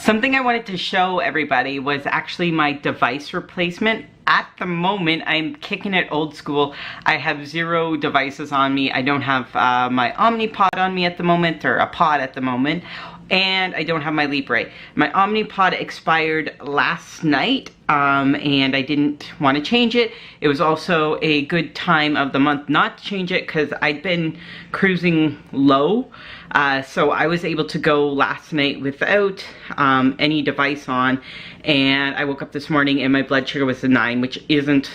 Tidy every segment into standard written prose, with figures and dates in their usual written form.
Something I wanted to show everybody was actually my device replacement. At the moment, I'm kicking it old school. I have 0 devices on me. I don't have my Omni Pod on me at the moment, or a pod at the moment, and I don't have my Libre. My Omni Pod expired last night, and I didn't want to change it. It was also a good time of the month not to change it because I'd been cruising low. So I was able to go last night without any device on, and I woke up this morning and my blood sugar was a 9, which isn't,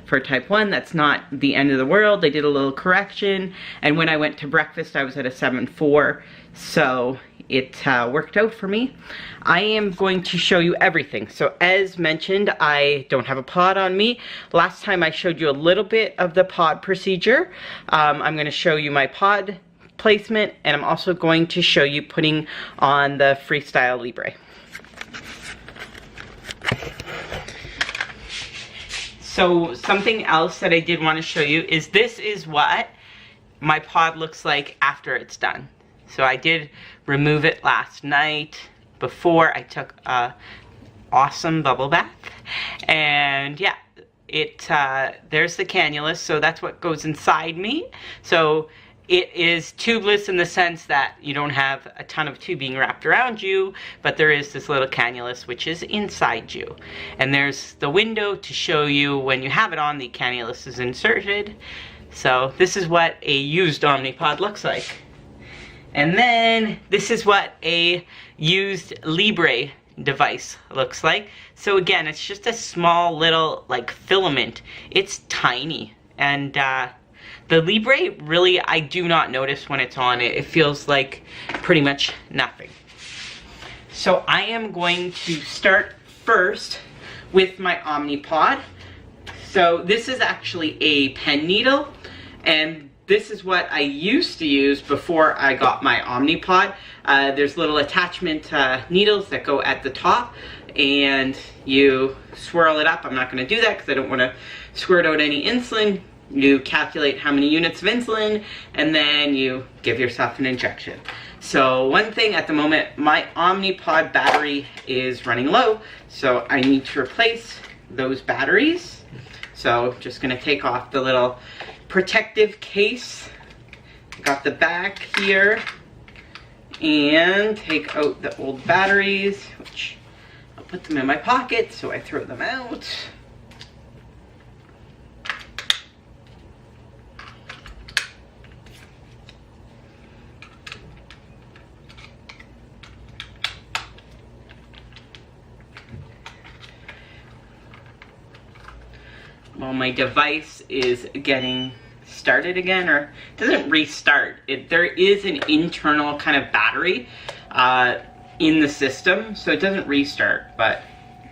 for type 1, that's not the end of the world. I did a little correction, and when I went to breakfast I was at a 7.4, so it worked out for me. I am going to show you everything. So as mentioned, I don't have a pod on me. Last time I showed you a little bit of the pod procedure. I'm going to show you my pod placement, and I'm also going to show you putting on the Freestyle Libre. So something else that I did want to show you is this is what my pod looks like after it's done. So I did remove it last night before I took a awesome bubble bath, and yeah, there's the cannulus, so that's what goes inside me. So it is tubeless in the sense that you don't have a ton of tubing wrapped around you, but there is this little cannulus which is inside you. And there's the window to show you when you have it on, the cannulus is inserted. So this is what a used Omnipod looks like. And then this is what a used Libre device looks like. So again, it's just a small little like filament. It's tiny, and the Libre, really, I do not notice when it's on. It feels like pretty much nothing. So I am going to start first with my Omni Pod. So this is actually a pen needle, and this is what I used to use before I got my Omni Pod. There's little attachment needles that go at the top, and you swirl it up. I'm not going to do that because I don't want to squirt out any insulin. You calculate how many units of insulin, and then you give yourself an injection. So one thing at the moment, my Omni Pod battery is running low, so I need to replace those batteries. So just gonna take off the little protective case. Got the back here, and take out the old batteries, which I'll put them in my pocket, so I throw them out. While my device is getting started again, or it doesn't restart, there is an internal kind of battery in the system, so it doesn't restart, but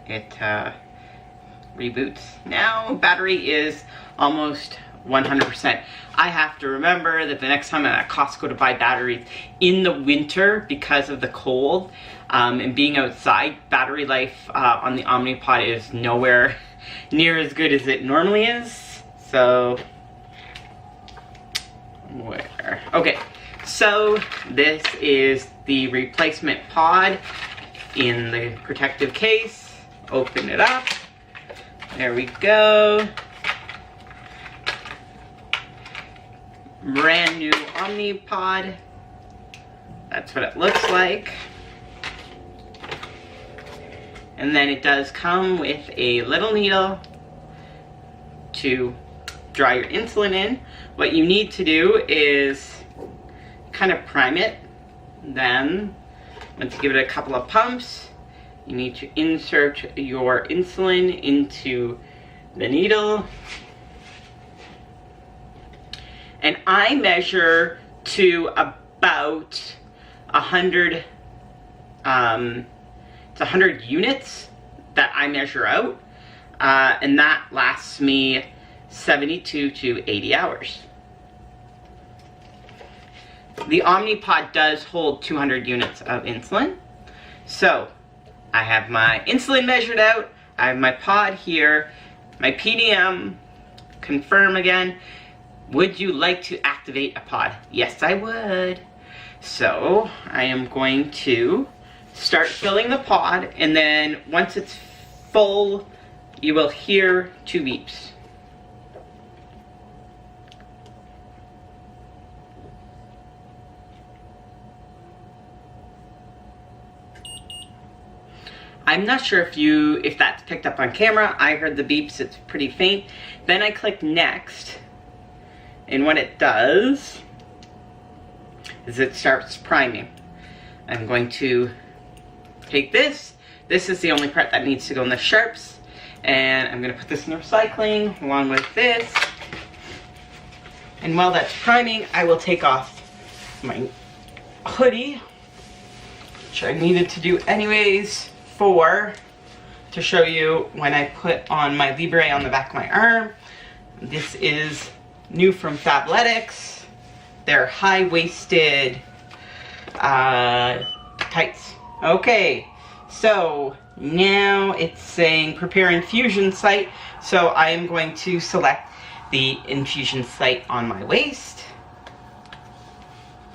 it reboots. Now battery is almost 100%. I have to remember that the next time I'm at Costco to buy batteries in the winter, because of the cold and being outside, battery life on the Omni Pod is nowhere near as good as it normally is. So okay, so this is the replacement pod in the protective case. Open it up. There we go. Brand new Omni Pod. That's what it looks like. And then it does come with a little needle to dry your insulin in. What you need to do is kind of prime it. Then, once you give it a couple of pumps, you need to insert your insulin into the needle. And I measure to about 100, it's 100 units that I measure out, and that lasts me 72 to 80 hours. The Omni Pod does hold 200 units of insulin. So I have my insulin measured out, I have my pod here, my PDM, confirm again. Would you like to activate a pod? Yes, I would. So I am going to start filling the pod, and then once it's full, you will hear 2 beeps. I'm not sure if that's picked up on camera. I heard the beeps, it's pretty faint. Then I click next, and what it does is it starts priming. I'm going to take this. This is the only part that needs to go in the sharps, and I'm gonna put this in the recycling along with this. And while that's priming, I will take off my hoodie, which I needed to do anyways, to show you when I put on my Libre on the back of my arm. This is new from Fabletics. They're high-waisted tights. Okay, so now it's saying prepare infusion site. So I am going to select the infusion site on my waist.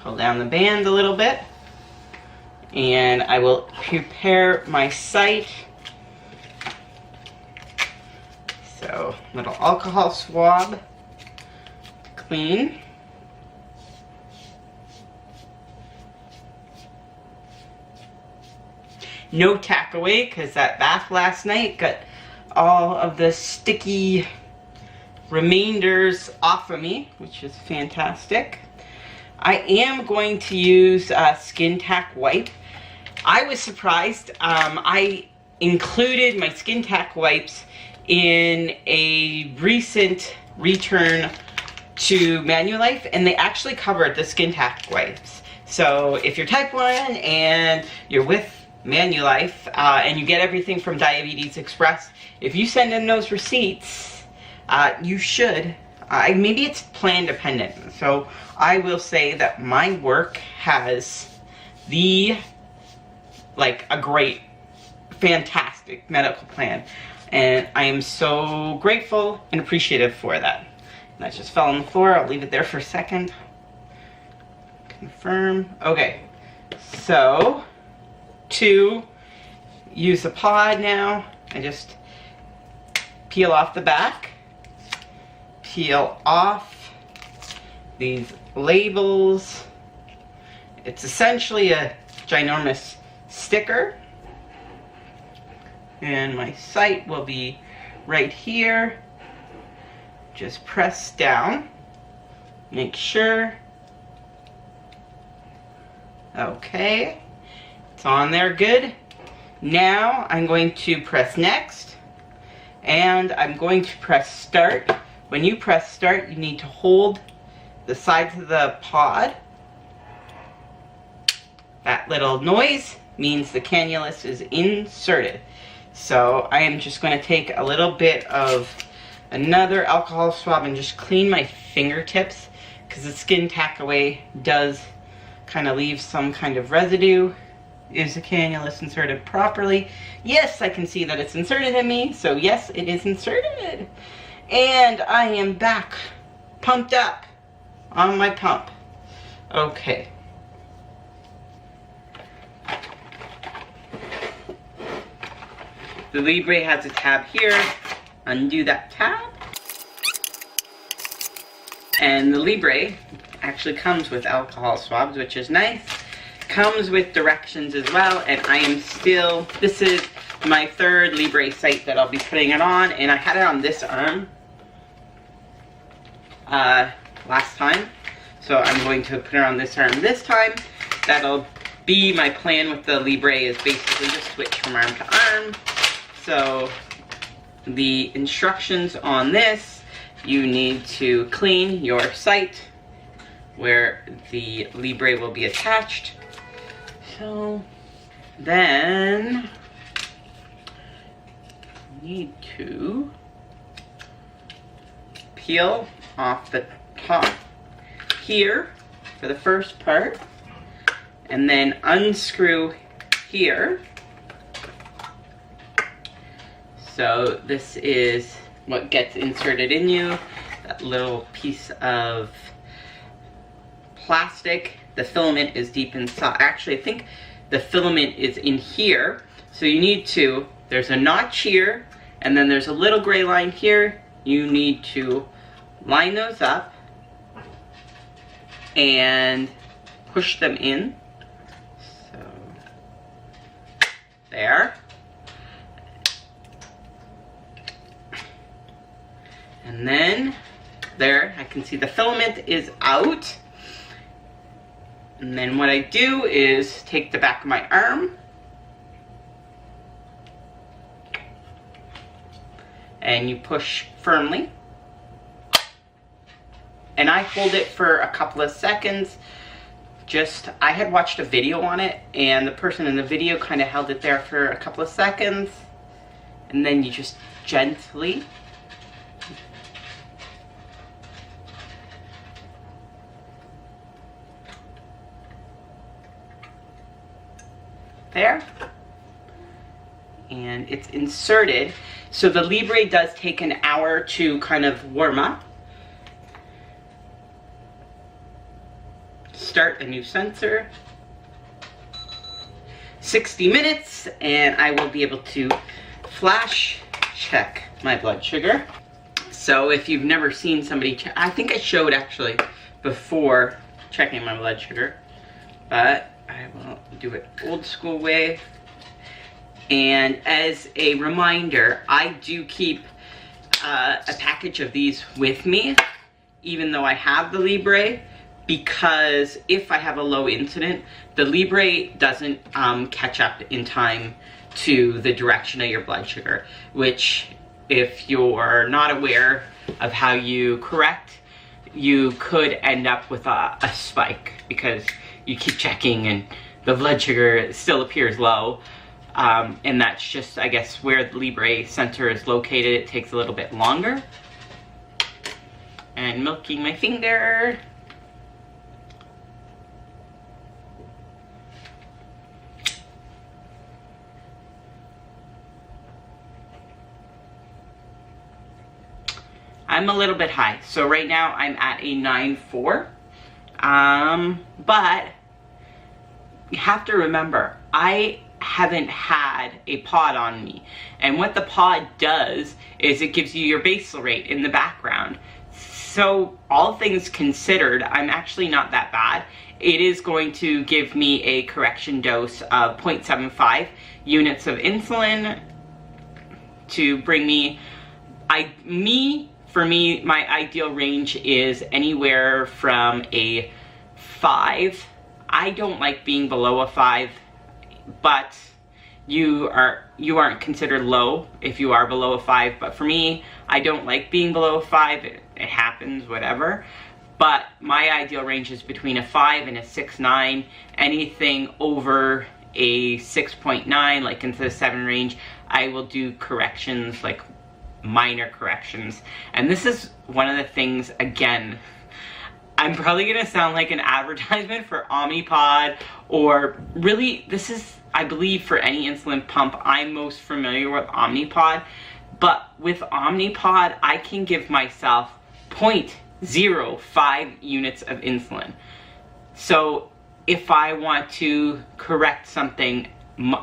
Pull down the band a little bit. And I will prepare my site. So, little alcohol swab, clean. No tack away, because that bath last night got all of the sticky remainders off of me, which is fantastic. I am going to use Skin Tack wipe. I was surprised. I included my Skin Tack wipes in a recent return to Manulife, and they actually covered the Skin Tack wipes. So if you're type 1 and you're with Manulife and you get everything from Diabetes Express, if you send in those receipts, you should. Maybe it's plan dependent. So I will say that my work has a great, fantastic medical plan. And I am so grateful and appreciative for that. And that just fell on the floor. I'll leave it there for a second. Confirm. Okay. So, to use the pod now, I just peel off the back. Peel off these labels. It's essentially a ginormous sticker, and my site will be right here. Just press down, make sure. Okay, it's on there good. Now I'm going to press next, and I'm going to press start. When you press start, you need to hold the sides of the pod. That little noise means the cannulus is inserted. So I am just going to take a little bit of another alcohol swab and just clean my fingertips, because the Skin Tack away does kind of leave some kind of residue. Is the cannulus inserted properly? Yes, I can see that it's inserted in me, so yes, it is inserted. And I am back, pumped up on my pump. Okay. The Libre has a tab here. Undo that tab. And the Libre actually comes with alcohol swabs, which is nice. Comes with directions as well, and I am still, this is my third Libre Site that I'll be putting it on, and I had it on this arm last time, so I'm going to put it on this arm this time. That'll be my plan with the Libre, is basically just switch from arm to arm. So the instructions on this, you need to clean your site where the Libre will be attached. So then you need to peel off the top here for the first part, and then unscrew here. So this is what gets inserted in you, that little piece of plastic. The filament is deep inside. Actually, I think the filament is in here. So you need to, there's a notch here, and then there's a little gray line here. You need to line those up and push them in. So, there. And then, there, I can see the filament is out. And then what I do is take the back of my arm and you push firmly. And I hold it for a couple of seconds. I had watched a video on it, and the person in the video kind of held it there for a couple of seconds. And then you just gently there, and it's inserted. So the Libre does take an hour to kind of warm up. Start a new sensor. 60 minutes, and I will be able to flash check my blood sugar. So if you've never seen somebody check, I think I showed actually before checking my blood sugar, but I will do it old school way. And as a reminder, I do keep a package of these with me, even though I have the Libre, because if I have a low incident, the Libre doesn't catch up in time to the direction of your blood sugar, which if you're not aware of how you correct, you could end up with a spike because you keep checking and the blood sugar still appears low. And that's just, I guess, where the Libre sensor is located. It takes a little bit longer. And milking my finger. I'm a little bit high. So right now I'm at a 9.4. But you have to remember, I haven't had a pod on me, and what the pod does is it gives you your basal rate in the background. So all things considered, I'm actually not that bad. It is going to give me a correction dose of 0.75 units of insulin to bring me, for me, my ideal range is anywhere from a 5. I don't like being below a 5, but you aren't considered low if you are below a 5. But for me, I don't like being below a 5. It happens, whatever. But my ideal range is between a 5 and a 6.9. Anything over a 6.9, like into the 7 range, I will do corrections, like minor corrections. And this is one of the things, again, I'm probably going to sound like an advertisement for Omni Pod, or really, this is, I believe, for any insulin pump, I'm most familiar with Omni Pod. But with Omni Pod, I can give myself 0.05 units of insulin. So if I want to correct something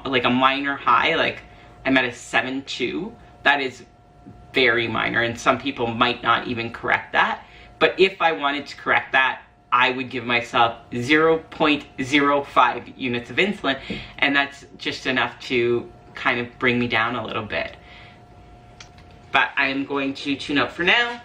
like a minor high, like I'm at a 7.2, that is very minor, and some people might not even correct that. But if I wanted to correct that, I would give myself 0.05 units of insulin, and that's just enough to kind of bring me down a little bit. But I am going to tune out for now.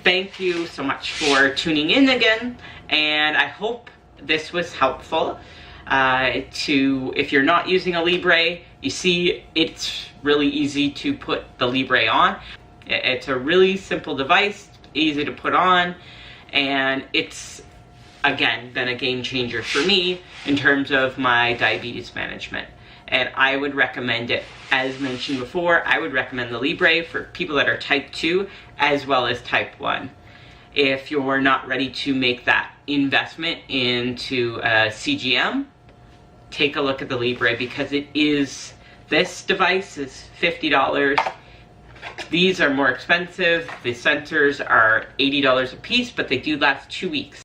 Thank you so much for tuning in again, and I hope this was helpful. If you're not using a Libre, you see it's really easy to put the Libre on. It's a really simple device, easy to put on, and it's, again, been a game changer for me in terms of my diabetes management. And I would recommend it. As mentioned before, I would recommend the Libre for people that are type 2 as well as type 1. If you're not ready to make that investment into a CGM, take a look at the Libre, because this device is $50. These are more expensive. The sensors are $80 a piece, but they do last 2 weeks.